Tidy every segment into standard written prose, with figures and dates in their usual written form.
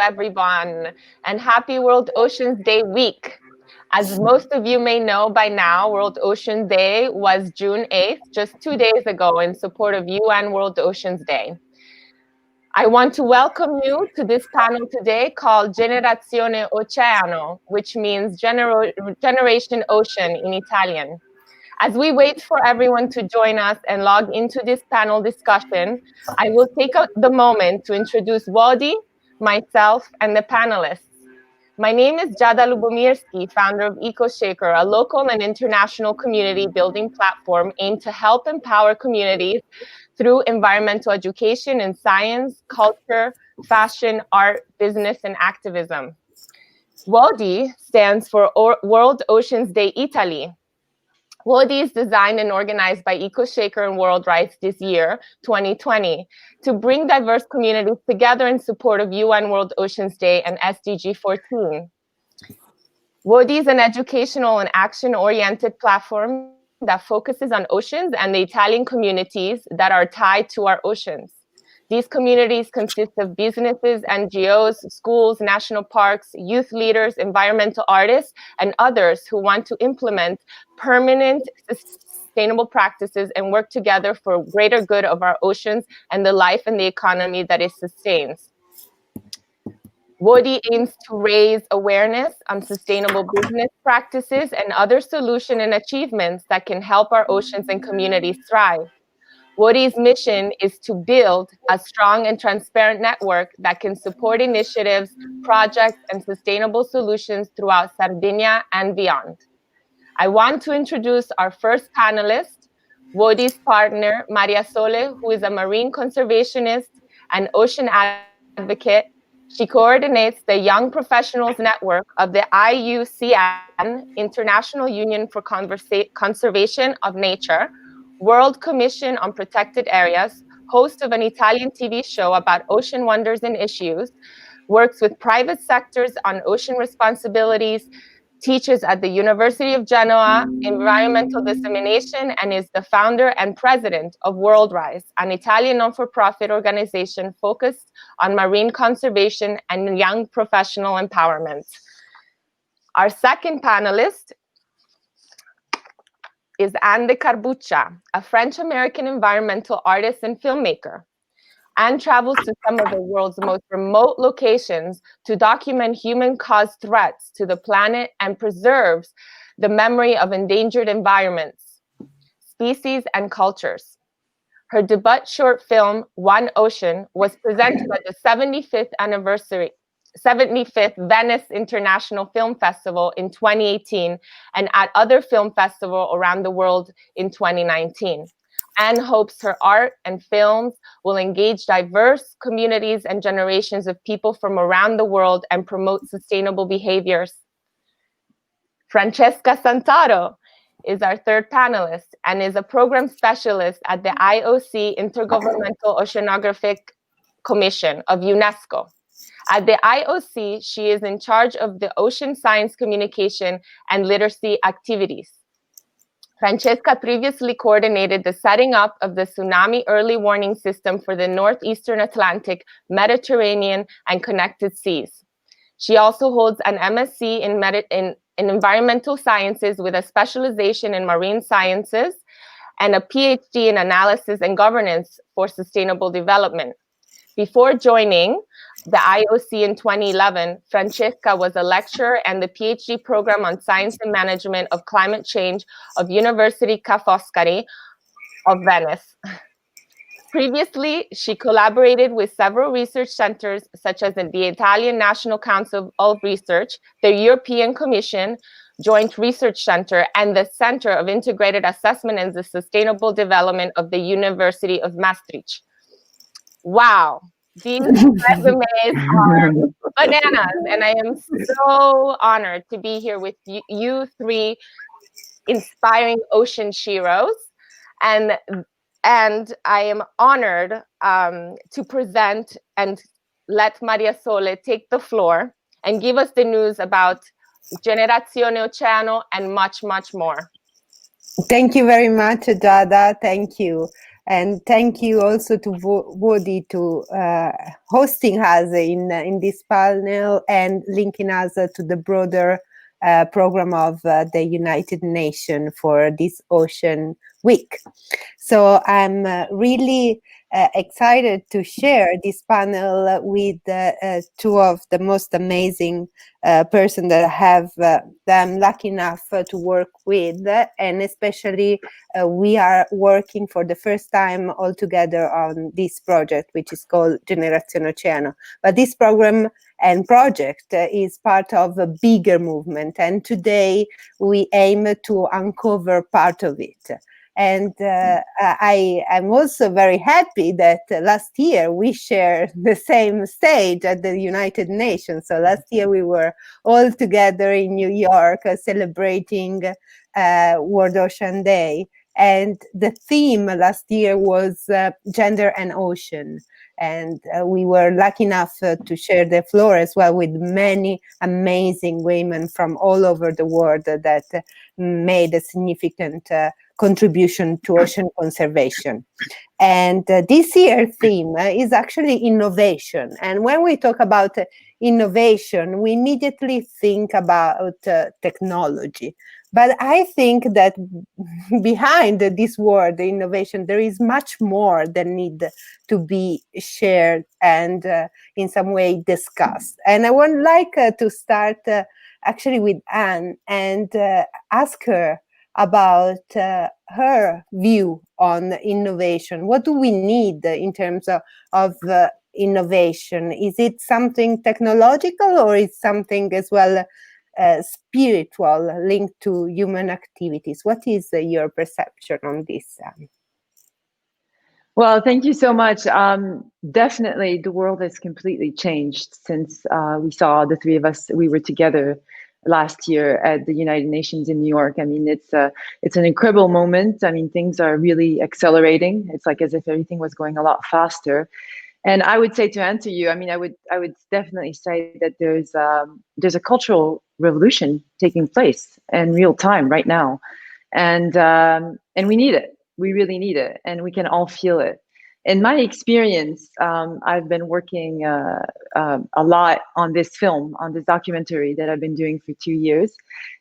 everyone, and happy World Oceans Day week. As most of you may know by now, World Ocean Day was June 8th, just 2 days ago, in support of UN World Oceans Day. I want to welcome you to this panel today called Generazione Oceano, which means Generation Ocean in Italian. As we wait for everyone to join us and log into this panel discussion, I will take the moment to introduce Wodi, myself, and the panelists. My name is Jada Lubomirski, founder of EcoShaker, a local and international community building platform aimed to help empower communities through environmental education in science, culture, fashion, art, business, and activism. WODI stands for World Oceans Day Italy. WODI is designed and organized by EcoShaker and Worldrise this year, 2020, to bring diverse communities together in support of UN World Oceans Day and SDG 14. WODI is an educational and action-oriented platform that focuses on oceans and the Italian communities that are tied to our oceans. These communities consist of businesses, NGOs, schools, national parks, youth leaders, environmental artists, and others who want to implement permanent, sustainable practices and work together for greater good of our oceans and the life and the economy that it sustains. WODI aims to raise awareness on sustainable business practices and other solutions and achievements that can help our oceans and communities thrive. WODI's mission is to build a strong and transparent network that can support initiatives, projects, and sustainable solutions throughout Sardinia and beyond. I want to introduce our first panelist, WODI's partner, Mariasole, who is a marine conservationist and ocean advocate. She coordinates the Young Professionals Network of the IUCN, International Union for Conservation of Nature, World Commission on Protected Areas, host of an Italian TV show about ocean wonders and issues, works with private sectors on ocean responsibilities, teaches at the University of Genoa environmental dissemination, and is the founder and president of Worldrise, an Italian non-for-profit organization focused on marine conservation and young professional empowerment. Our second panelist is Anne de Carbuccia, a French-American environmental artist and filmmaker. Anne travels to some of the world's most remote locations to document human-caused threats to the planet and preserves the memory of endangered environments, species, and cultures. Her debut short film, One Ocean, was presented at the 75th Venice International Film Festival in 2018 and at other film festivals around the world in 2019. Anne hopes her art and films will engage diverse communities and generations of people from around the world and promote sustainable behaviors. Francesca Santoro is our third panelist and is a program specialist at the IOC Intergovernmental Oceanographic Commission of UNESCO. At the IOC, she is in charge of the ocean science communication and literacy activities. Francesca previously coordinated the setting up of the tsunami early warning system for the Northeastern Atlantic, Mediterranean, and connected seas. She also holds an MSc in environmental sciences with a specialization in marine sciences and a PhD in analysis and governance for sustainable development. Before joining the IOC in 2011, Francesca was a lecturer and the PhD program on science and management of climate change of University Ca' Foscari of Venice. Previously, she collaborated with several research centers, such as the Italian National Council of Research, the European Commission Joint Research Center, and the Center of Integrated Assessment and the Sustainable Development of the University of Maastricht. Wow, these resumes are bananas, and I am so honored to be here with you three inspiring ocean sheroes, and I am honored to present and let Mariasole take the floor and give us the news about Generazione Oceano and much, much more. Thank you very much, Jada. Thank you. And thank you also to Wodi to hosting us in this panel and linking us to the broader program of the United Nations for this Ocean Week. So I'm really excited to share this panel with two of the most amazing person that I'm lucky enough to work with, and especially we are working for the first time all together on this project, which is called Generazione Oceano. But this program and project is part of a bigger movement, and today we aim to uncover part of it. And I am also very happy that last year we shared the same stage at the United Nations. So last year we were all together in New York celebrating World Ocean Day. And the theme last year was gender and ocean. And we were lucky enough to share the floor as well with many amazing women from all over the world that made a significant contribution to ocean conservation. And this year's theme is actually innovation. And when we talk about innovation, we immediately think about technology. But I think that behind this word, innovation, there is much more that need to be shared and in some way discussed. And I would like to start actually with Anne and ask her about her view on innovation. What do we need in terms of innovation? Is it something technological, or is something as well spiritual linked to human activities? What is your perception on this? Well, thank you so much. Definitely, the world has completely changed since we saw the three of us. We were together last year at the United Nations in New York. I mean, it's an incredible moment. I mean, things are really accelerating. It's like as if everything was going a lot faster. And I would say, to answer you, I mean, I would definitely say that there's a cultural revolution taking place in real time right now, and we need it. We really need it, and we can all feel it. In my experience, I've been working a lot on this film, on this documentary that I've been doing for 2 years,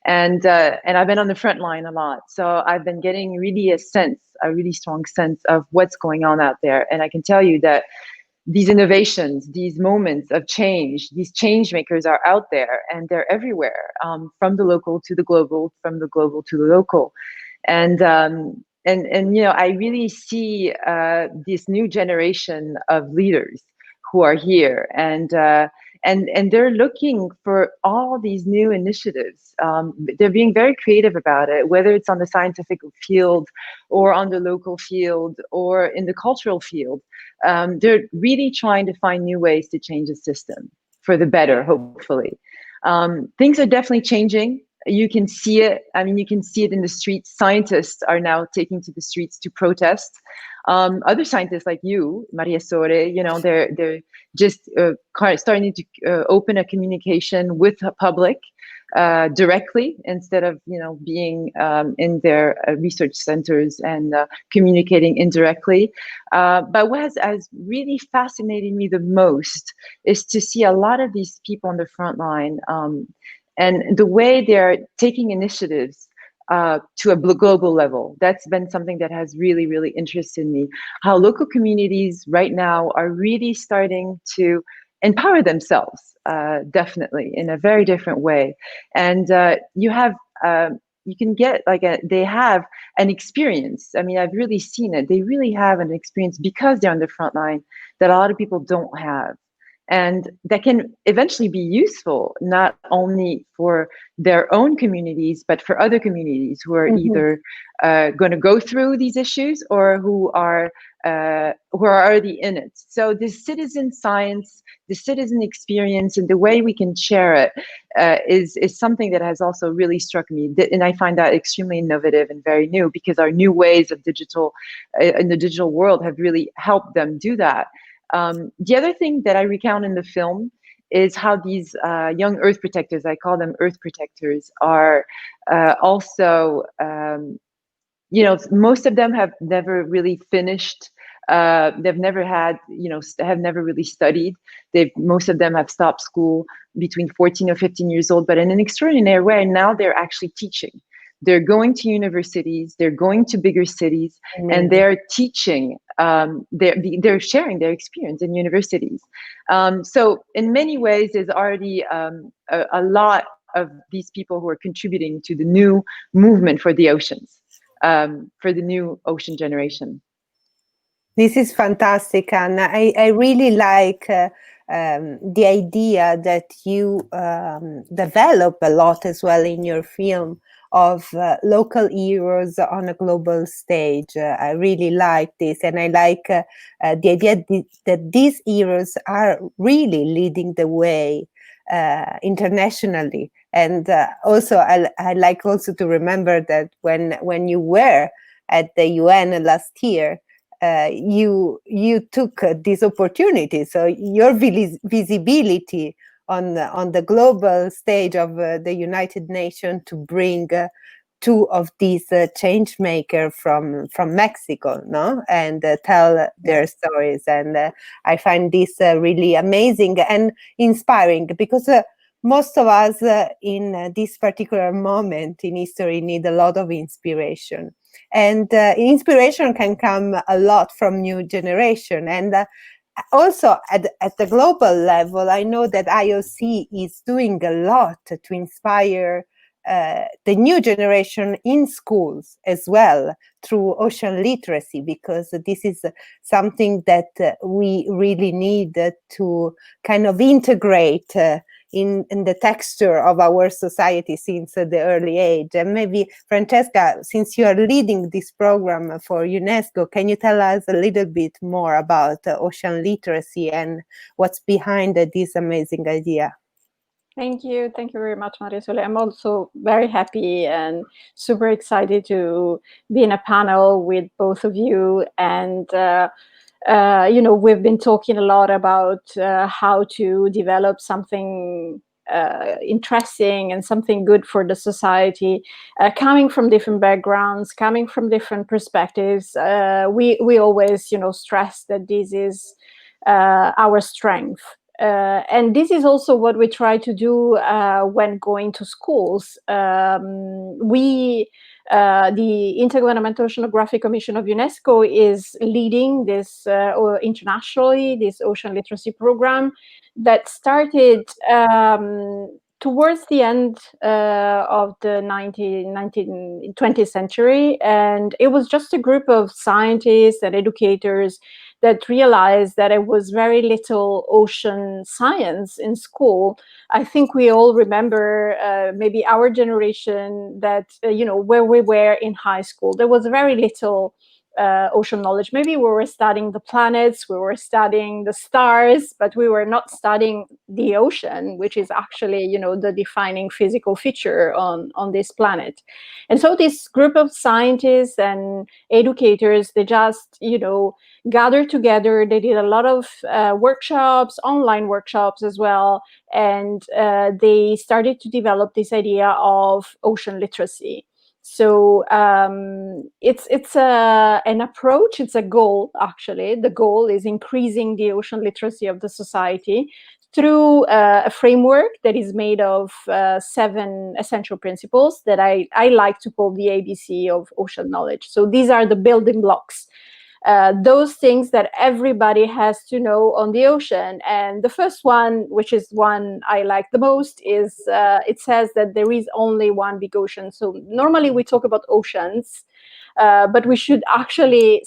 and I've been on the front line a lot. So I've been getting really a really strong sense of what's going on out there, and I can tell you that these innovations, these moments of change, these change makers are out there, and they're everywhere, from the local to the global, from the global to the local. And you know, I really see this new generation of leaders who are here, and they're looking for all these new initiatives. They're being very creative about it, whether it's on the scientific field or on the local field or in the cultural field. They're really trying to find new ways to change the system for the better, hopefully. Things are definitely changing. You can see it. I mean, you can see it in the streets. Scientists are now taking to the streets to protest. Other scientists like you, Mariasole, you know, they're just starting to open a communication with the public directly, instead of, you know, being in their research centers and communicating indirectly. But what has really fascinated me the most is to see a lot of these people on the front line, and the way they're taking initiatives to a global level. That's been something that has really, really interested me. How local communities right now are really starting to empower themselves, definitely in a very different way. And you can get they have an experience. I mean, I've really seen it. They really have an experience because they're on the front line that a lot of people don't have. And that can eventually be useful, not only for their own communities, but for other communities who are either going to go through these issues or who are already in it. So this citizen science, the citizen experience, and the way we can share it is something that has also really struck me. And I find that extremely innovative and very new, because our new ways of digital in the digital world have really helped them do that. The other thing that I recount in the film is how these young Earth protectors, I call them Earth protectors, are also most of them have never really finished. They've never had, have never really studied. Most of them have stopped school between 14 or 15 years old, but in an extraordinary way, now they're actually teaching. They're going to universities, they're going to bigger cities, and they're teaching. They're sharing their experience in universities. So in many ways, there's already a lot of these people who are contributing to the new movement for the oceans, for the new ocean generation. This is fantastic, and I really like the idea that you develop a lot as well in your film of local heroes on a global stage. I really like this, and I like the idea that these heroes are really leading the way internationally. And also, I like also to remember that when you were at the UN last year, you took this opportunity. So your visibility on the global stage of the United Nations to bring two of these change makers from Mexico, no, and tell their stories. And I find this really amazing and inspiring, because most of us in this particular moment in history need a lot of inspiration. And inspiration can come a lot from new generation. And also at the global level, I know that IOC is doing a lot to inspire the new generation in schools as well through ocean literacy, because this is something that we really need to kind of integrate in the texture of our society since the early age. And maybe, Francesca, since you are leading this program for UNESCO, can you tell us a little bit more about ocean literacy and what's behind this amazing idea? Thank you very much, Mariasole. I'm also very happy and super excited to be in a panel with both of you. And we've been talking a lot about how to develop something interesting and something good for the society, coming from different backgrounds, coming from different perspectives. We always, stress that this is our strength. And this is also what we try to do when going to schools. The Intergovernmental Oceanographic Commission of UNESCO is leading this internationally, this ocean literacy program that started towards the end of the 20th century. And it was just a group of scientists and educators that realized that it was very little ocean science in school. I think we all remember, maybe our generation, that, where we were in high school, there was very little ocean knowledge. Maybe we were studying the planets, we were studying the stars, but we were not studying the ocean, which is actually, the defining physical feature on this planet. And so this group of scientists and educators, they just, gathered together. They did a lot of workshops, online workshops as well, and they started to develop this idea of ocean literacy. So it's an approach, it's a goal, actually. The goal is increasing the ocean literacy of the society through a framework that is made of 7 essential principles that I like to call the ABC of ocean knowledge. So these are the building blocks. Those things that everybody has to know on the ocean. And the first one, which is one I like the most, is it says that there is only one big ocean. So normally we talk about oceans, but we should actually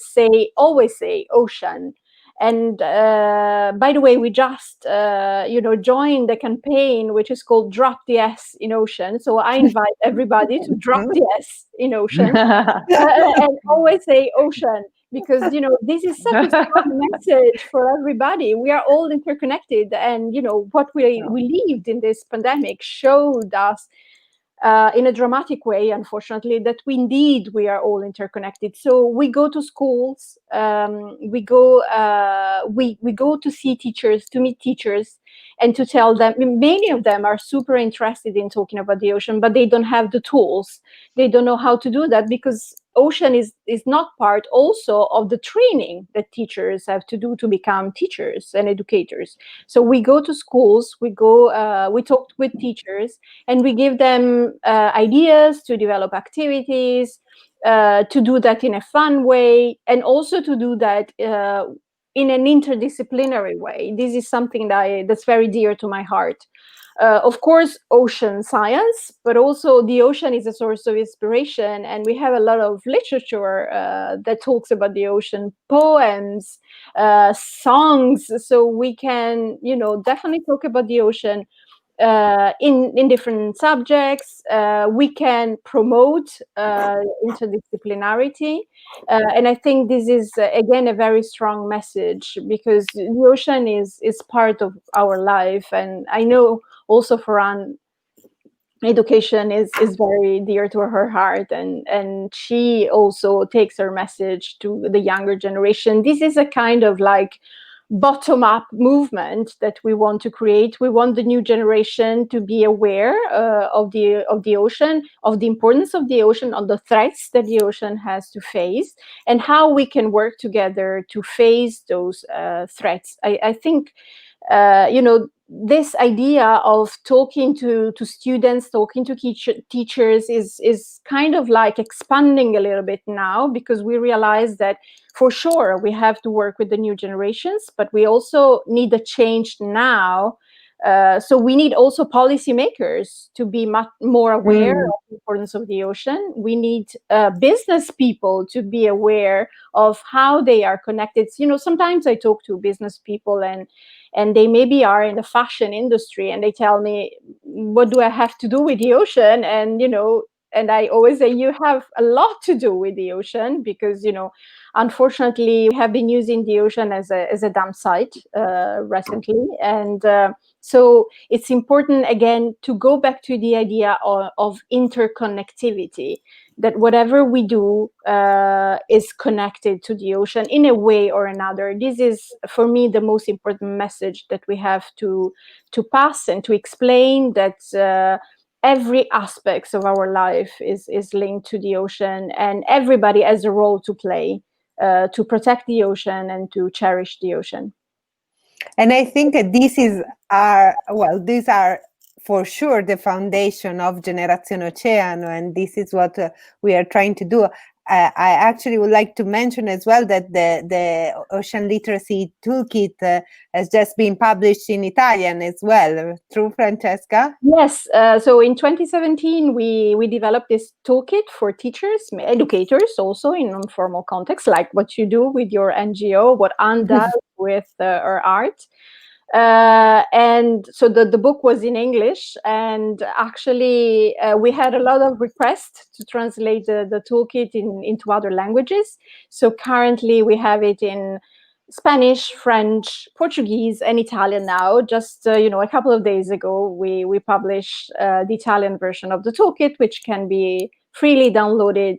always say ocean. And by the way, we just joined the campaign which is called Drop the S in Ocean. So I invite everybody to drop the S in ocean and always say ocean, because this is such a strong message for everybody. We are all interconnected, and what we lived in this pandemic showed us in a dramatic way, unfortunately, that we are all interconnected. So we go to schools, we go to see teachers, to meet teachers, and to tell them. Many of them are super interested in talking about the ocean, but they don't have the tools. They don't know how to do that, because ocean is not part also of the training that teachers have to do to become teachers and educators. So we go to schools, we talk with teachers, and we give them ideas to develop activities, to do that in a fun way, and also to do that in an interdisciplinary way. This is something that's very dear to my heart. Of course, ocean science, but also the ocean is a source of inspiration, and we have a lot of literature that talks about the ocean, poems, songs. So we can, definitely talk about the ocean in different subjects. We can promote interdisciplinarity, and I think this is again a very strong message, because the ocean is part of our life. And I know also for Anne, education is very dear to her heart, and she also takes her message to the younger generation. This is a kind of like bottom-up movement that we want to create. We want the new generation to be aware of the ocean, of the importance of the ocean, of the threats that the ocean has to face, and how we can work together to face those threats. I think this idea of talking to students, talking to teachers is kind of like expanding a little bit now, because we realize that for sure we have to work with the new generations, but we also need a change now. So we need also policymakers to be much more aware of the importance of the ocean. We need business people to be aware of how they are connected. Sometimes I talk to business people, and they maybe are in the fashion industry, and they tell me, what do I have to do with the ocean? And I always say, you have a lot to do with the ocean, because unfortunately we have been using the ocean as a dump site recently. And so it's important again to go back to the idea of interconnectivity, that whatever we do is connected to the ocean in a way or another. This is, for me, the most important message that we have to pass and to explain, that every aspect of our life is linked to the ocean, and everybody has a role to play to protect the ocean and to cherish the ocean. And I think that these are for sure the foundation of Generazione Oceano, and this is what we are trying to do. I actually would like to mention as well that the Ocean Literacy Toolkit has just been published in Italian as well. True, Francesca? Yes. So in 2017, we developed this toolkit for teachers, educators, also in non-formal context, like what you do with your NGO, what Anne does with her art. And so the book was in English, and actually we had a lot of requests to translate the toolkit into other languages. So currently we have it in Spanish, French, Portuguese, and Italian now. Just a couple of days ago, we published the Italian version of the toolkit, which can be freely downloaded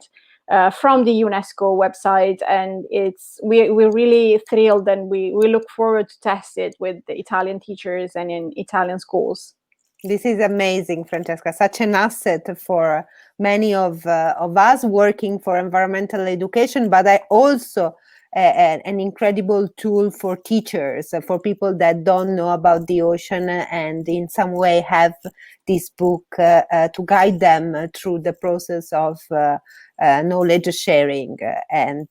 from the UNESCO website, and we're really thrilled, and we look forward to test it with the Italian teachers and in Italian schools. This is amazing, Francesca. Such an asset for many of us working for environmental education, but I also an incredible tool for teachers, for people that don't know about the ocean and in some way have this book to guide them through the process of knowledge sharing, and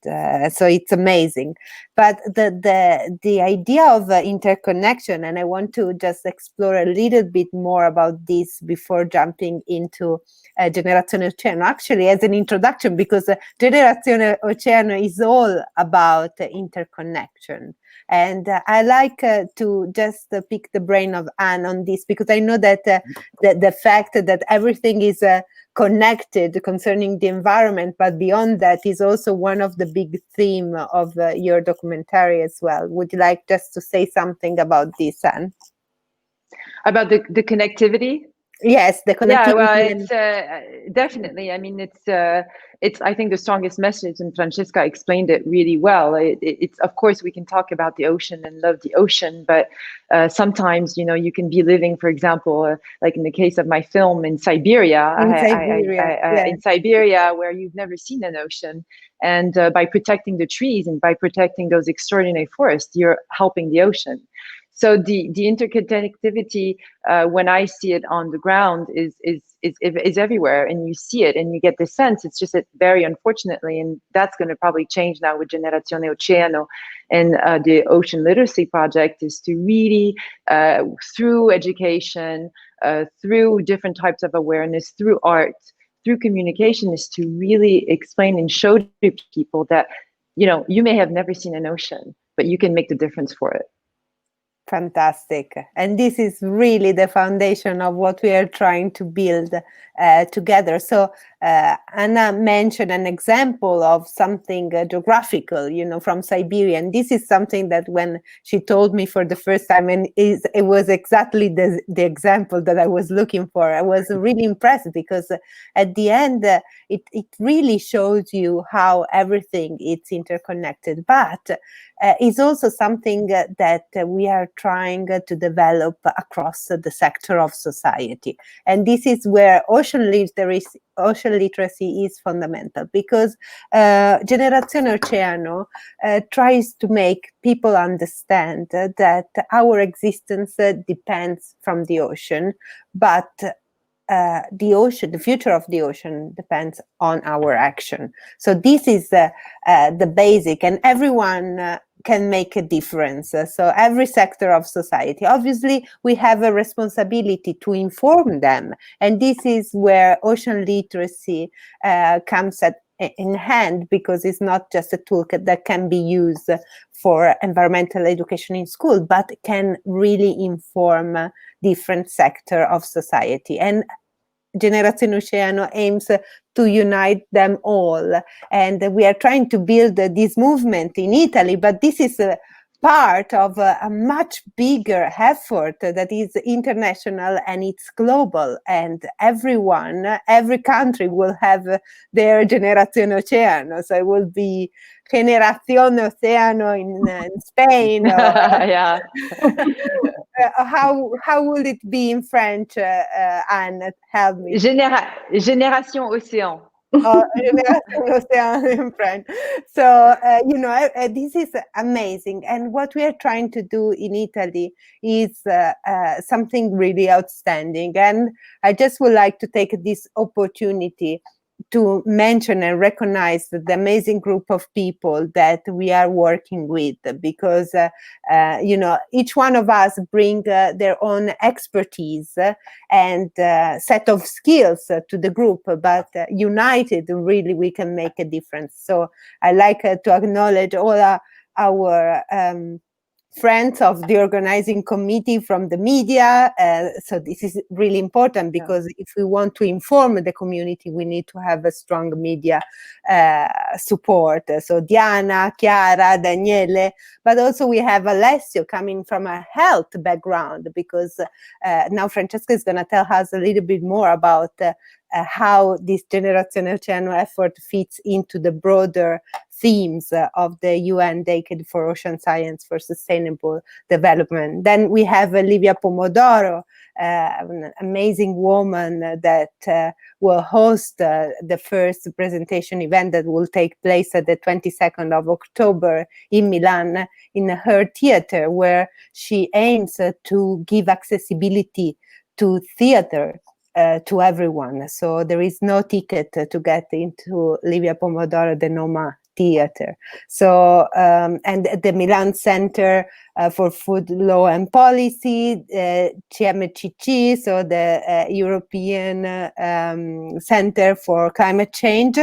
so it's amazing. But the idea of interconnection, and I want to just explore a little bit more about this before jumping into Generazione Oceano, actually as an introduction, because Generazione Oceano is all about interconnection. And I like to just pick the brain of Anne on this, because I know that the fact that everything is connected concerning the environment, but beyond that is also one of the big theme of your documentary as well. Would you like just to say something about this, Anne? About the connectivity? Yes, the connectivity. Yeah, well, it's definitely. I mean, it's. I think the strongest message, and Francesca explained it really well. It's of course we can talk about the ocean and love the ocean, but sometimes you can be living, for example, like in the case of my film in Siberia, in Siberia, where you've never seen an ocean, and by protecting the trees and by protecting those extraordinary forests, you're helping the ocean. So the interconnectivity, when I see it on the ground, is everywhere, and you see it, and you get the sense. It's just that very unfortunately, and that's going to probably change now with Generazione Oceano, and the Ocean Literacy Project is to really, through education, through different types of awareness, through art, through communication, is to really explain and show to people that you may have never seen an ocean, but you can make the difference for it. Fantastic. And this is really the foundation of what we are trying to build together. So Anna mentioned an example of something geographical, from Siberia. And this is something that when she told me for the first time, and it was exactly the example that I was looking for. I was really impressed because at the end, it really shows you how everything is interconnected. But is also something that we are trying to develop across the sector of society. And this is where ocean literacy is fundamental, because Generazione Oceano tries to make people understand that our existence depends from the ocean, but the ocean, the future of the ocean depends on our action. So this is the basic, and everyone can make a difference. So every sector of society, obviously, we have a responsibility to inform them. And this is where ocean literacy comes in hand, because it's not just a toolkit that can be used for environmental education in school, but can really inform different sector of society. And Generazione Oceano aims to unite them all. And we are trying to build this movement in Italy, but this is part of a much bigger effort that is international and it's global. And every country will have their Generazione Oceano. So it will be Generazione Oceano in Spain. Yeah. How will it be in French, Anne? Help me. Génération Océan. Génération Océan in French. So, this is amazing. And what we are trying to do in Italy is something really outstanding. And I just would like to take this opportunity to mention and recognize the amazing group of people that we are working with, because each one of us bring their own expertise and set of skills to the group, but united, really, we can make a difference. So I like to acknowledge all our friends of the organizing committee from the media. So this is really important, because if we want to inform the community, we need to have a strong media support. So Diana, Chiara, Daniele, but also we have Alessio coming from a health background, because now Francesca is going to tell us a little bit more about how this Generazione Oceano effort fits into the broader themes of the UN Decade for Ocean Science for Sustainable Development. Then we have Livia Pomodoro, an amazing woman that will host the first presentation event that will take place at the 22nd of October in Milan, in her theater, where she aims to give accessibility to theater to everyone. So there is no ticket to get into Livia Pomodoro, the Noma Theater. So, and the Milan Center for Food Law and Policy, CMCC, so the European Center for Climate Change,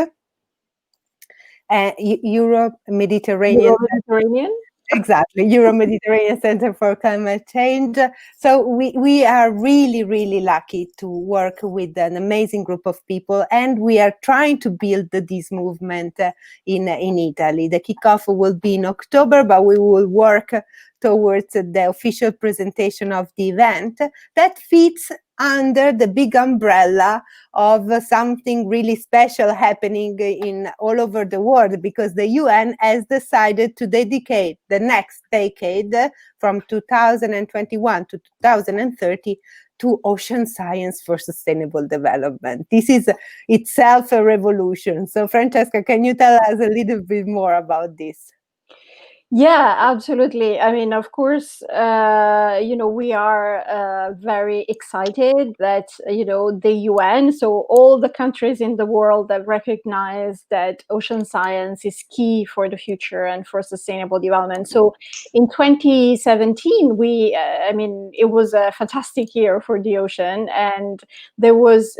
Euro-Mediterranean. Exactly, Euro-Mediterranean Center for Climate Change. So we are really, really lucky to work with an amazing group of people, and we are trying to build this movement in Italy. The kickoff will be in October, but we will work towards the official presentation of the event that fits under the big umbrella of something really special happening in all over the world, because the UN has decided to dedicate the next decade from 2021 to 2030 to ocean science for sustainable development. This is itself a revolution. So Francesca, can you tell us a little bit more about this? Yeah, absolutely. I mean, of course, we are very excited that, the UN, so all the countries in the world that recognize that ocean science is key for the future and for sustainable development. So in 2017, it was a fantastic year for the ocean. And there was,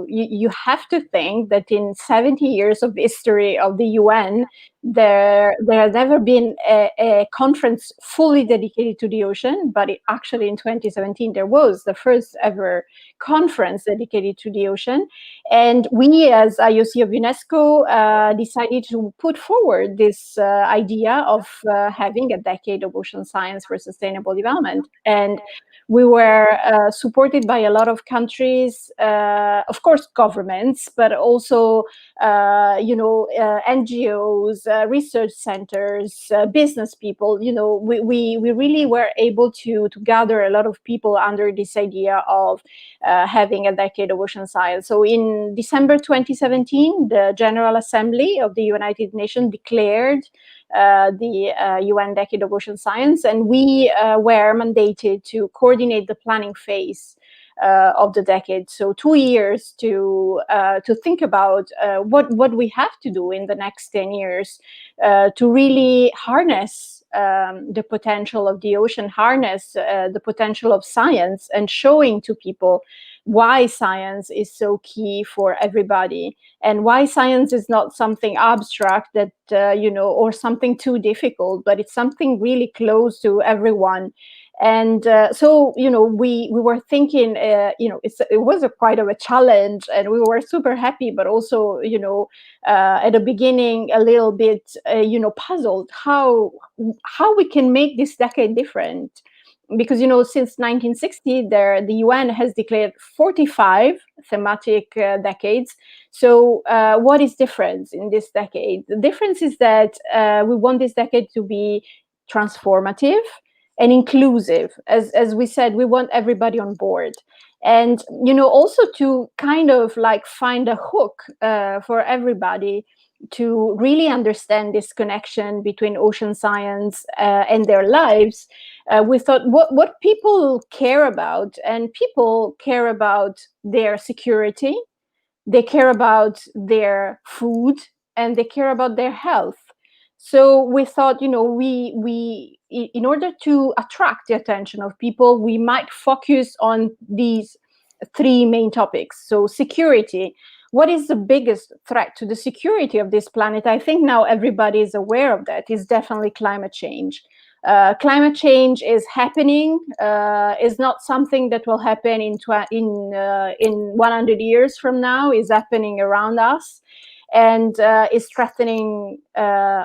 you have to think that in 70 years of history of the UN, there has never been a conference fully dedicated to the ocean, but actually in 2017 there was the first ever conference dedicated to the ocean. And we, as IOC of UNESCO, decided to put forward this idea of having a decade of ocean science for sustainable development. And we were supported by a lot of countries, of course, governments, but also NGOs, research centers, business people. We really were able to gather a lot of people under this idea of having a decade of ocean science. So in December 2017, the General Assembly of the United Nations declared the UN Decade of Ocean Science, and we were mandated to coordinate the planning phase of the decade. So 2 years to think about what we have to do in the next 10 years to really harness the potential of the ocean, harness the potential of science, and showing to people why science is so key for everybody, and why science is not something abstract that or something too difficult, but it's something really close to everyone. And so we were thinking it was quite of a challenge, and we were super happy, but also at the beginning a little bit puzzled how we can make this decade different. Because since 1960 the UN has declared 45 thematic decades. So what is different in this decade? The difference is that we want this decade to be transformative and inclusive. As we said, we want everybody on board. And also to kind of like find a hook for everybody to really understand this connection between ocean science and their lives. We thought what people care about, and people care about their security, they care about their food, and they care about their health. So we thought, we in order to attract the attention of people, we might focus on these three main topics. So security. What is the biggest threat to the security of this planet? I think now everybody is aware of that. It's definitely climate change. Climate change is happening. Is not something that will happen in 100 years from now. Is happening around us, and is threatening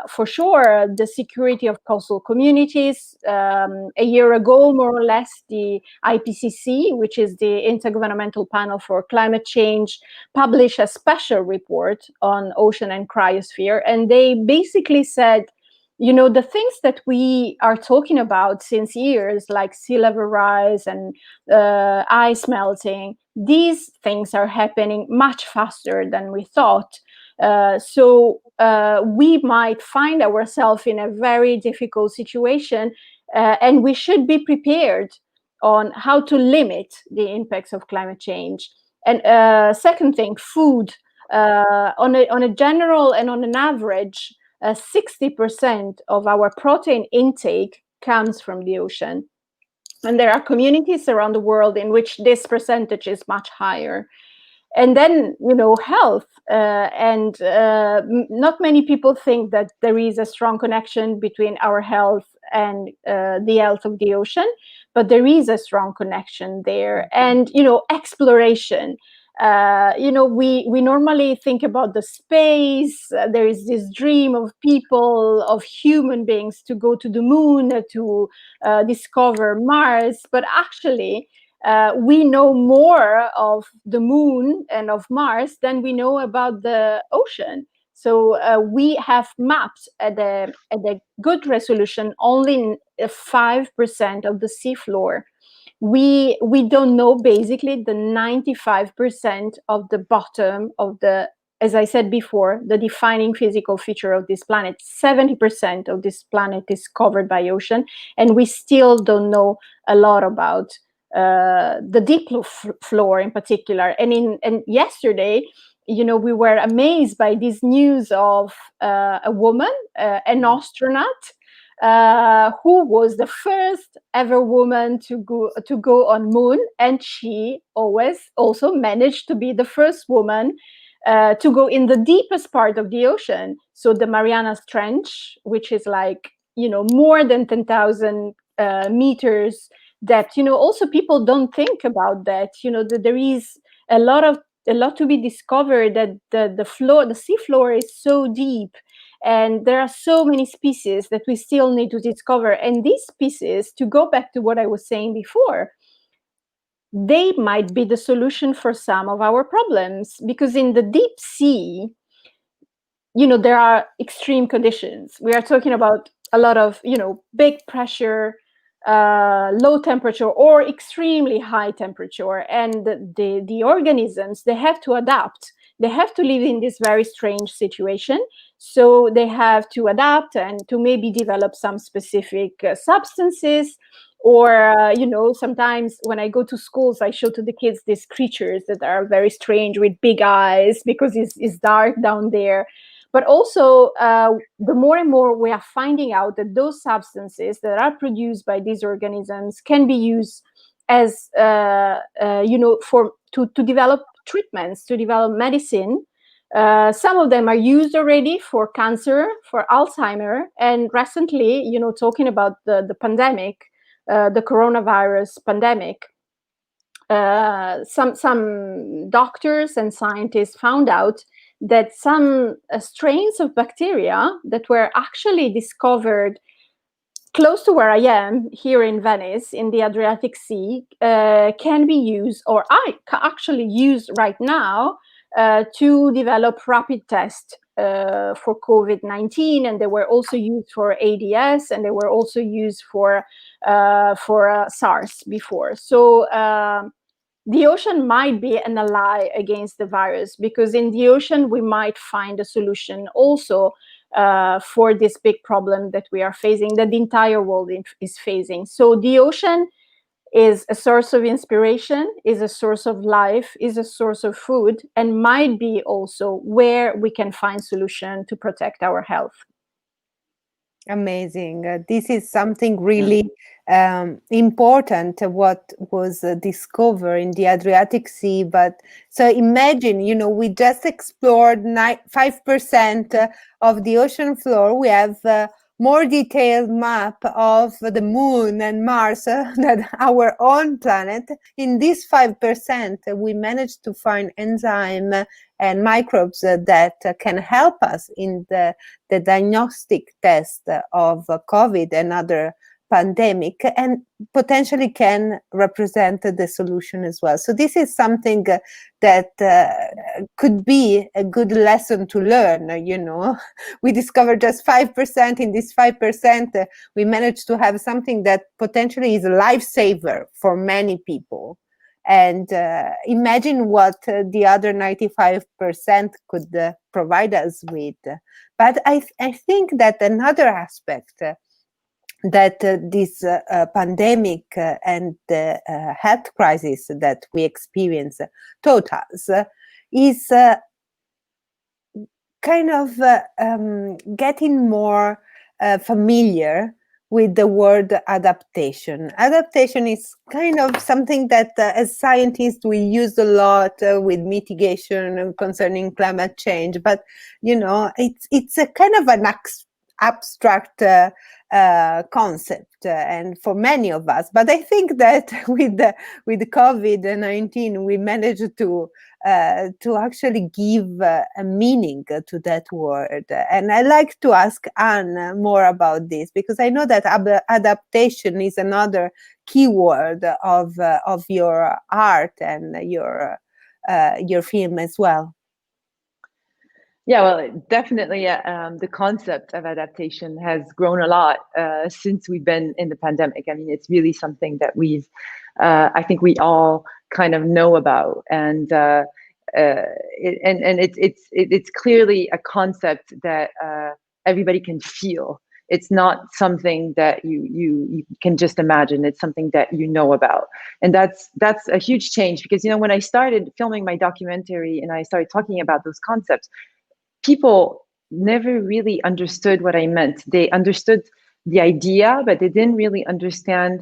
for sure the security of coastal communities. A year ago, more or less, the IPCC, which is the Intergovernmental Panel for Climate Change, published a special report on ocean and cryosphere, and they basically said, the things that we are talking about since years, like sea level rise and ice melting, these things are happening much faster than we thought. So we might find ourselves in a very difficult situation, and we should be prepared on how to limit the impacts of climate change. And second thing, food. On a general and on an average, 60% of our protein intake comes from the ocean. And there are communities around the world in which this percentage is much higher. And then, health. And not many people think that there is a strong connection between our health and the health of the ocean, but there is a strong connection there. And, exploration. we normally think about the space. There is this dream of people, of human beings, to go to the moon, to discover Mars. But actually, we know more of the moon and of Mars than we know about the ocean. So we have mapped at a good resolution only 5% of the seafloor. We don't know basically the 95% of the bottom of the, as I said before, the defining physical feature of this planet. 70% of this planet is covered by ocean, and we still don't know a lot about the deep floor in particular. And yesterday, we were amazed by this news of a woman, an astronaut, who was the first ever woman to go on moon, and she always also managed to be the first woman to go in the deepest part of the ocean. So the Marianas Trench, which is like more than 10,000 meters depth. Also people don't think about that. That there is a lot to be discovered. That the seafloor is so deep. And there are so many species that we still need to discover. And these species, to go back to what I was saying before, they might be the solution for some of our problems. Because in the deep sea, there are extreme conditions. We are talking about a lot of, big pressure, low temperature, or extremely high temperature. And the organisms, they have to adapt. They have to live in this very strange situation. So they have to adapt and to maybe develop some specific substances. Or, sometimes when I go to schools, I show to the kids these creatures that are very strange with big eyes because it's dark down there. But also, the more and more we are finding out that those substances that are produced by these organisms can be used as, to develop treatments, to develop medicine. Some of them are used already for cancer, for Alzheimer, and recently, talking about the pandemic, the coronavirus pandemic, some doctors and scientists found out that some strains of bacteria that were actually discovered close to where I am, here in Venice, in the Adriatic Sea, can be used, or are actually used right now, to develop rapid tests for COVID-19, and they were also used for ADS, and they were also used for SARS before. So the ocean might be an ally against the virus, because in the ocean we might find a solution also for this big problem that we are facing, that the entire world is facing. So the ocean is a source of inspiration, is a source of life, is a source of food, and might be also where we can find solution to protect our health. Amazing. This is something really important, what was discovered in the Adriatic Sea. But so imagine, we just explored 5% of the ocean floor. We have more detailed map of the moon and Mars than our own planet. In this 5%, we managed to find enzyme and microbes that can help us in the diagnostic test of COVID and other pandemic, and potentially can represent the solution as well. So this is something that could be a good lesson to learn. We discovered just 5%. In this 5%, we managed to have something that potentially is a lifesaver for many people. And imagine what the other 95% could provide us with. But I think that another aspect that this pandemic and the health crisis that we experience taught us is kind of getting more familiar with the word adaptation. Adaptation is kind of something that as scientists we use a lot with mitigation concerning climate change, but it's a kind of an abstract concept, and for many of us. But I think that with COVID-19, we managed to actually give a meaning to that word. And I like to ask Anne more about this, because I know that adaptation is another keyword of your art and your film as well. Yeah, well, definitely, the concept of adaptation has grown a lot since we've been in the pandemic. I mean, it's really something that I think we all kind of know about, and it's clearly a concept that everybody can feel. It's not something that you can just imagine. It's something that you know about, and that's a huge change, because when I started filming my documentary and I started talking about those concepts, people never really understood what I meant. They understood the idea, but they didn't really understand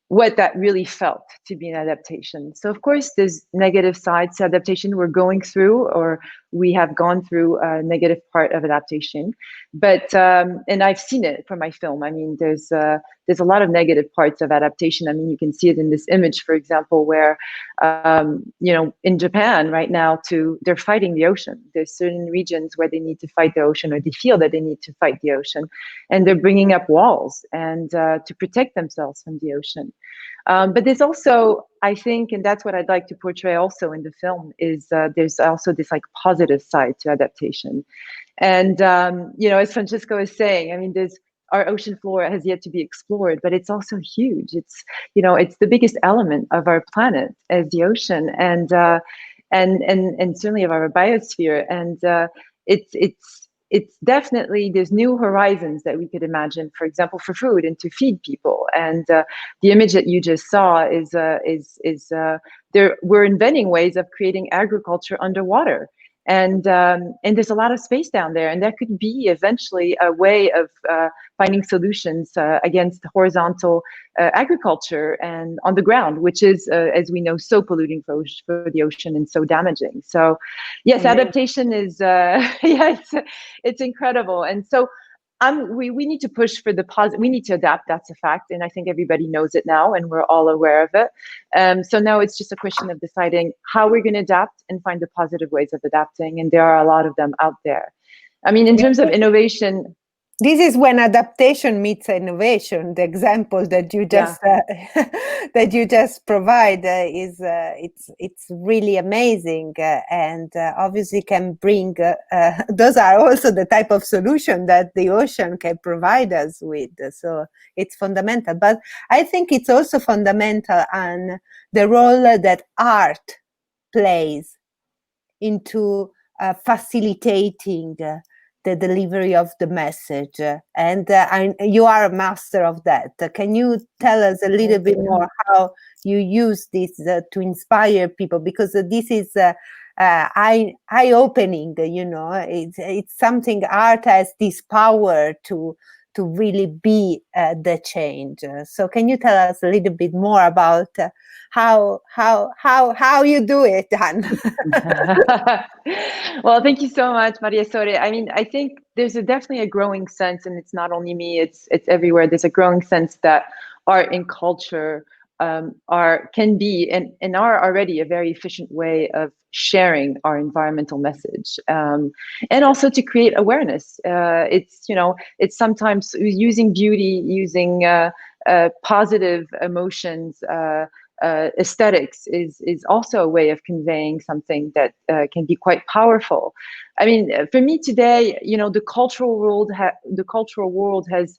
what that really felt to be an adaptation. So of course, there's negative sides to adaptation. We're going through, or we have gone through, a negative part of adaptation. But and I've seen it from my film. I mean, there's a lot of negative parts of adaptation. I mean, you can see it in this image, for example, where in Japan right now, they're fighting the ocean. There's certain regions where they need to fight the ocean, or they feel that they need to fight the ocean, and they're bringing up walls and to protect themselves from the ocean. But there's also, I think, and that's what I'd like to portray also in the film, is there's also this positive side to adaptation. And as Francesca was saying, I mean, our ocean floor has yet to be explored, but it's also huge. It's it's the biggest element of our planet as the ocean, and certainly of our biosphere. And it's definitely, there's new horizons that we could imagine, for example, for food and to feed people. And the image that you just saw is we're inventing ways of creating agriculture underwater. And there's a lot of space down there, and that could be eventually a way of finding solutions against horizontal agriculture and on the ground, which is, as we know, so polluting for the ocean and so damaging. So, yes, adaptation is it's incredible. And so we need to push for the positive. We need to adapt. That's a fact, and I think everybody knows it now, and we're all aware of it. So now it's just a question of deciding how we're going to adapt and find the positive ways of adapting, and there are a lot of them out there. I mean, in terms of innovation, this is when adaptation meets innovation. The example that you just that you just provide is it's really amazing, and obviously can bring. Those are also the type of solution that the ocean can provide us with. So it's fundamental. But I think it's also fundamental on the role that art plays into facilitating the delivery of the message, and you are a master of that. Can you tell us a little bit more how you use this to inspire people? Because this is eye-opening. It's something. Art has this power to really be the change. So can you tell us a little bit more about how you do it, Anne? Well, thank you so much, Mariasole. I mean, I think there's definitely a growing sense, and it's not only me, it's everywhere. There's a growing sense that art and culture can be and are already a very efficient way of sharing our environmental message, and also to create awareness. It's sometimes using beauty, using positive emotions, aesthetics is also a way of conveying something that can be quite powerful. I mean, for me today, the cultural world has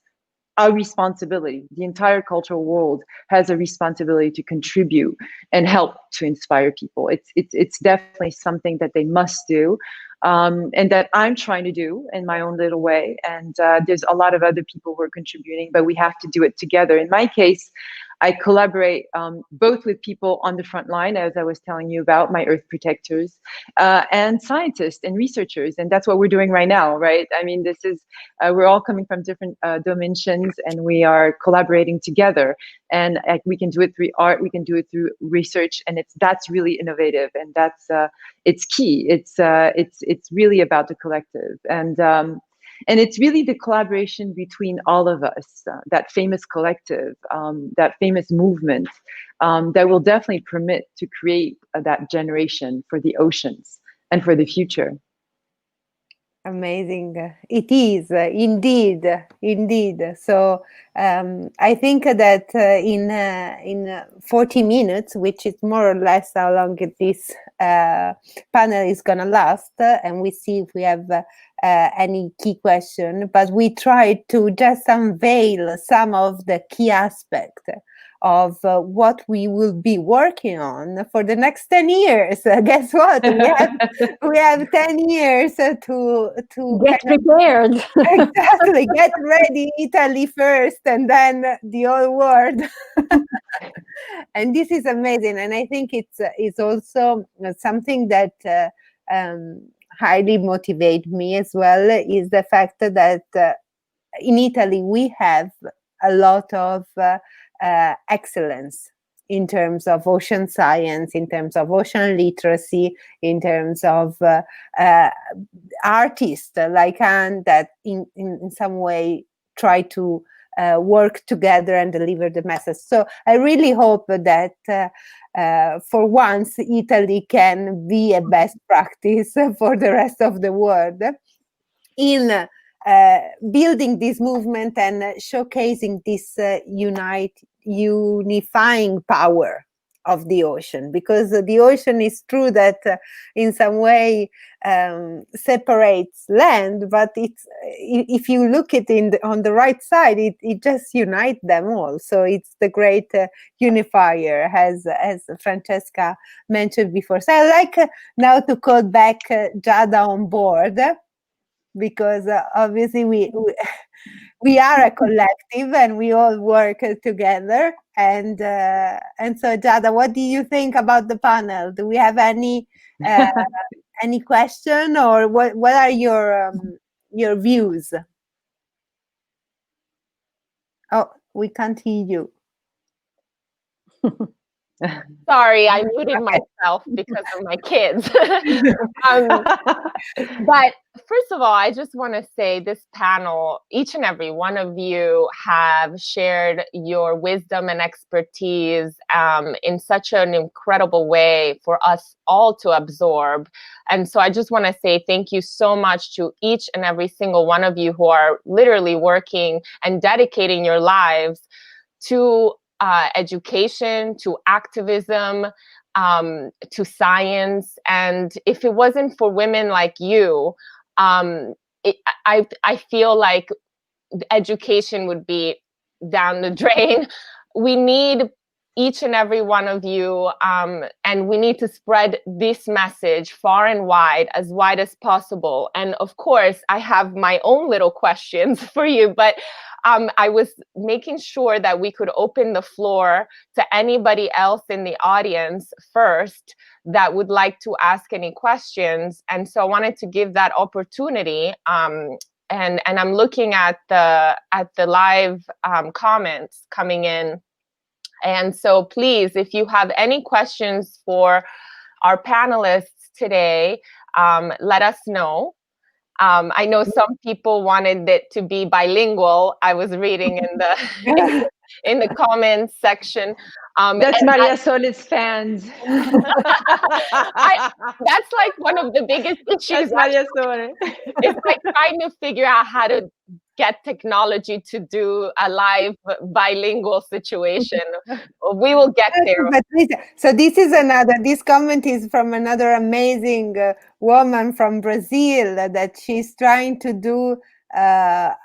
a responsibility. The entire cultural world has a responsibility to contribute and help to inspire people. It's definitely something that they must do, and that I'm trying to do in my own little way. And there's a lot of other people who are contributing, but we have to do it together. In my case, I collaborate both with people on the front line, as I was telling you about, my earth protectors, and scientists and researchers. And that's what we're doing right now, right? I mean, this is, we're all coming from different dimensions, and we are collaborating together. And we can do it through art, we can do it through research, and that's really innovative, and that's it's key. It's really about the collective. And And it's really the collaboration between all of us, that famous collective, that famous movement, that will definitely permit to create that generation for the oceans and for the future. Amazing. It is indeed. So I think that in 40 minutes, which is more or less how long this panel is going to last, and we see if we have any key question, but we tried to just unveil some of the key aspects of what we will be working on for the next 10 years. Guess what? We have 10 years to get prepared. Exactly, get ready, Italy first, and then the whole world. And this is amazing, and I think it's also something that highly motivates me as well, is the fact that in Italy we have a lot of excellence in terms of ocean science, in terms of ocean literacy, in terms of artists like Anne that in some way try to work together and deliver the message. So I really hope that for once Italy can be a best practice for the rest of the world in building this movement and showcasing this unifying power of the ocean, because the ocean is true that in some way separates land, but it's, if you look at it on the right side, it just unites them all. So it's the great unifier, as Francesca mentioned before. So I like now to call back Giada on board, because obviously we are a collective and we all work together. And so, Giada, what do you think about the panel? Do we have any question, or what are your views? Oh, we can't hear you. Sorry, I muted myself because of my kids. But first of all, I just want to say this panel, each and every one of you have shared your wisdom and expertise in such an incredible way for us all to absorb. And so I just want to say thank you so much to each and every single one of you who are literally working and dedicating your lives to education, to activism, to science. And if it wasn't for women like you, I feel like education would be down the drain. We need each and every one of you, and we need to spread this message far and wide as possible. And of course, I have my own little questions for you, but I was making sure that we could open the floor to anybody else in the audience first that would like to ask any questions. And so I wanted to give that opportunity. And I'm looking at the live comments coming in. And so please, if you have any questions for our panelists today, let us know. I know some people wanted it to be bilingual. I was reading in the in the comments section. That's Mariasole's fans. That's like one of the biggest issues. Mariasole. It's like trying to figure out how to get technology to do a live bilingual situation. We will get there. But so this comment is from another amazing woman from Brazil, that she's trying to do the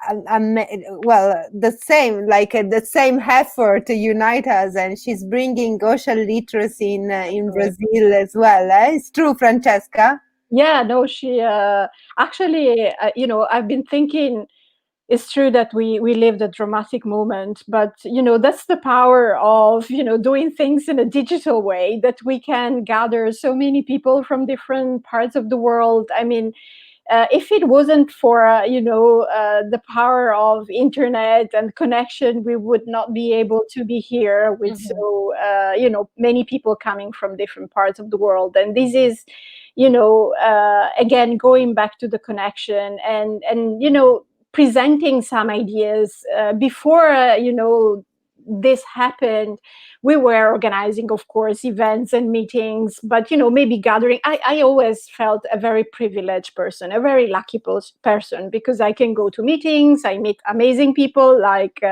same effort to unite us, and she's bringing ocean literacy in Brazil as well. It's true, Francesca? Yeah, no, she actually, I've been thinking, it's true that we lived a dramatic moment, but that's the power of doing things in a digital way, that we can gather so many people from different parts of the world. I mean, if it wasn't for the power of internet and connection, we would not be able to be here with so many people coming from different parts of the world. And this is again, going back to the connection and presenting some ideas before this happened. We were organizing, of course, events and meetings, but maybe gathering. I always felt a very privileged person, a very lucky person, because I can go to meetings, I meet amazing people like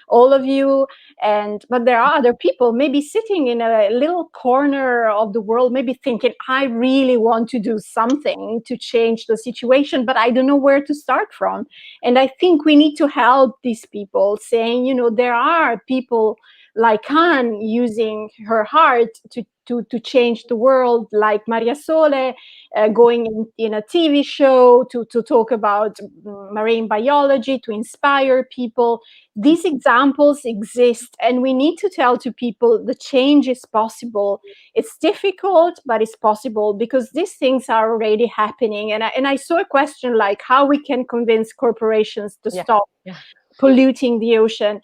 all of you, but there are other people maybe sitting in a little corner of the world, maybe thinking, I really want to do something to change the situation, but I don't know where to start from. And I think we need to help these people, saying, there are people like Anne using her heart to change the world, like Mariasole going in a TV show to talk about marine biology, to inspire people. These examples exist, and we need to tell to people the change is possible. It's difficult, but it's possible, because these things are already happening. And I saw a question like how we can convince corporations to stop polluting the ocean.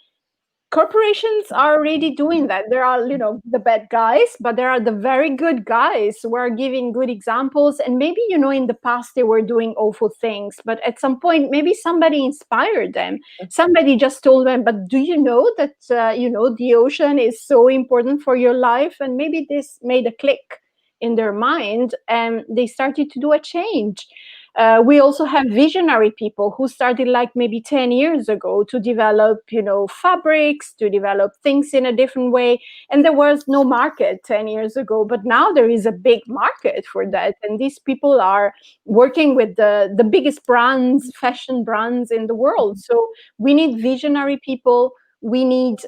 Corporations are already doing that. There are, the bad guys, but there are the very good guys who are giving good examples. And maybe, in the past they were doing awful things, but at some point, maybe somebody inspired them. Somebody just told them, but do you know that, the ocean is so important for your life? And maybe this made a click in their mind and they started to do a change. We also have visionary people who started like maybe 10 years ago to develop, fabrics, to develop things in a different way. And there was no market 10 years ago, but now there is a big market for that. And these people are working with the biggest brands, fashion brands in the world. So we need visionary people. We need,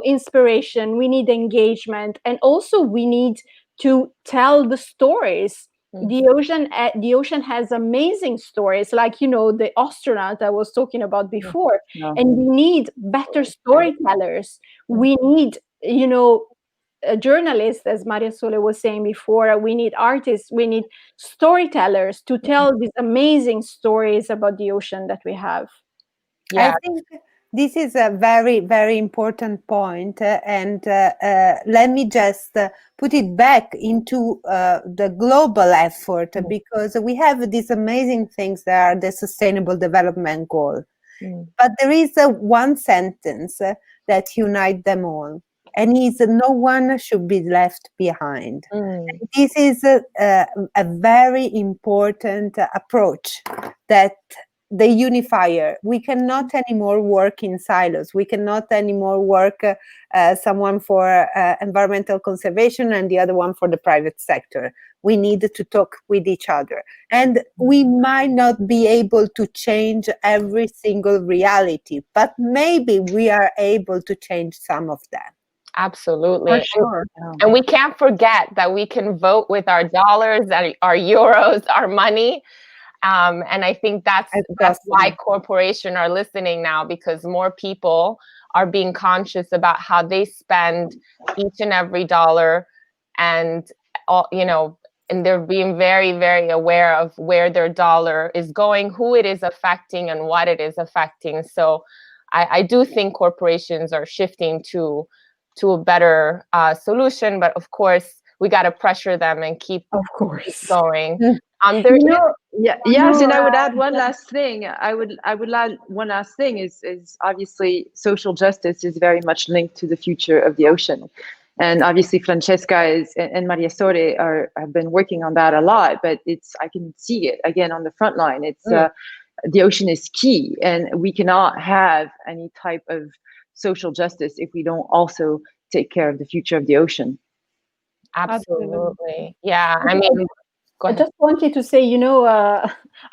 inspiration. We need engagement. And also we need to tell the stories. The ocean has amazing stories, like the astronaut I was talking about before. And we need better storytellers. We need journalists, as Mariasole was saying before. We need artists. We need storytellers to tell these amazing stories about the ocean that we have. I think this is a very, very important point, and let me just put it back into the global effort, because we have these amazing things that are the Sustainable Development Goal. But there is one sentence that unites them all, and is no one should be left behind. This is a very important approach that the unifier. We cannot anymore work in silos. We cannot anymore work someone for environmental conservation and the other one for the private sector. We need to talk with each other. And we might not be able to change every single reality, but maybe we are able to change some of them. Absolutely. For sure. And we can't forget that we can vote with our dollars, our euros, our money. And I think that's why corporations are listening now, because more people are being conscious about how they spend each and every dollar, and and they're being very, very aware of where their dollar is going, who it is affecting, and what it is affecting. So I do think corporations are shifting to a better solution, but of course we got to pressure them and keep going. Yes, and I would add one last thing. I would add one last thing is obviously social justice is very much linked to the future of the ocean, and obviously Francesca and Mariasole have been working on that a lot. But I can see it again on the front line. It's the ocean is key, and we cannot have any type of social justice if we don't also take care of the future of the ocean. Absolutely. Yeah. I mean, I just wanted to say,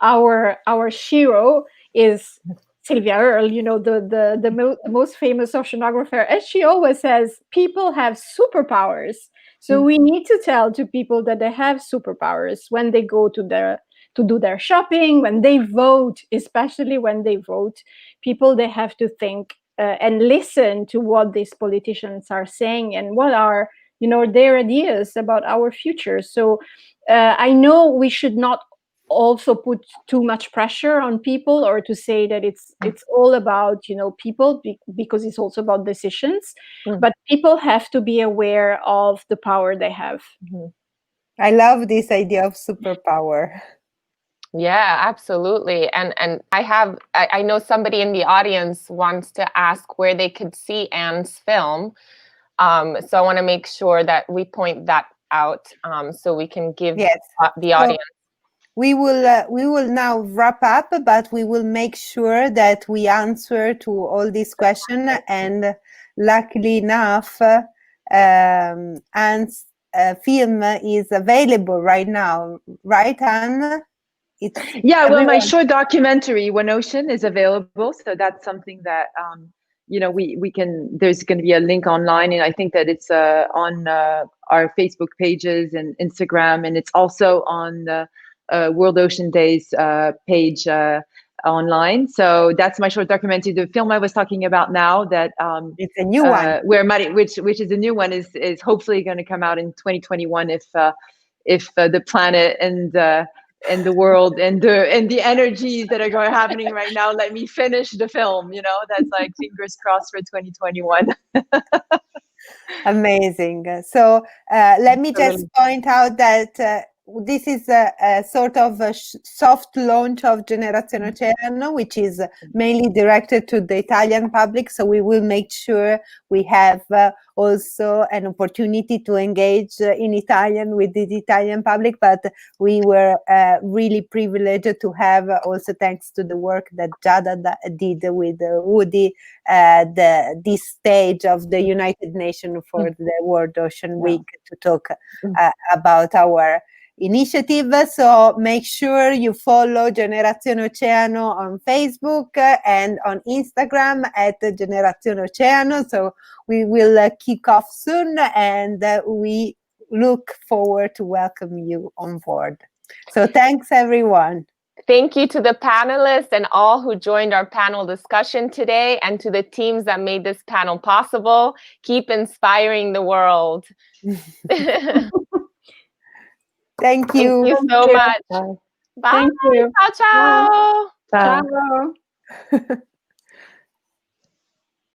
our Shiro is Sylvia Earle, the most famous oceanographer, and she always says people have superpowers. So we need to tell to people that they have superpowers when they go to do their shopping, when they vote, especially when they vote. People, they have to think and listen to what these politicians are saying and what are their ideas about our future. So I know we should not also put too much pressure on people, or to say that it's all about people, because it's also about decisions. But people have to be aware of the power they have. I love this idea of superpower. Yeah, absolutely. And I know somebody in the audience wants to ask where they could see Anne's film. So I want to make sure that we point that out, so we can give the audience. We will now wrap up, but we will make sure that we answer to all these questions. And luckily enough, Anne's film is available right now, right, Anne? My short documentary One Ocean is available, so that's something that we can. There's going to be a link online, and I think that it's on our Facebook pages and Instagram, and it's also on the World Ocean Days page online. So that's my short documentary. The film I was talking about now, that it's a new one, which is a new one, is hopefully going to come out in 2021 if the planet and the world and the energies that are happening right now let me finish the film. That's like fingers crossed for 2021. Amazing. So let me just point out that this is a sort of a soft launch of Generazione Oceano, which is mainly directed to the Italian public. So we will make sure we have also an opportunity to engage in Italian with the Italian public. But we were really privileged to have, also thanks to the work that Giada did with Woody, this stage of the United Nations for the World Ocean Week to talk about our initiative. So make sure you follow Generazione Oceano on Facebook and on Instagram at Generazione Oceano. So we will kick off soon, and we look forward to welcome you on board. So thanks, everyone. Thank you to the panelists and all who joined our panel discussion today, and to the teams that made this panel possible. Keep inspiring the world. Thank you. Thank you so much. Bye. Bye. Thank you. Ciao, ciao. Ciao. Ciao.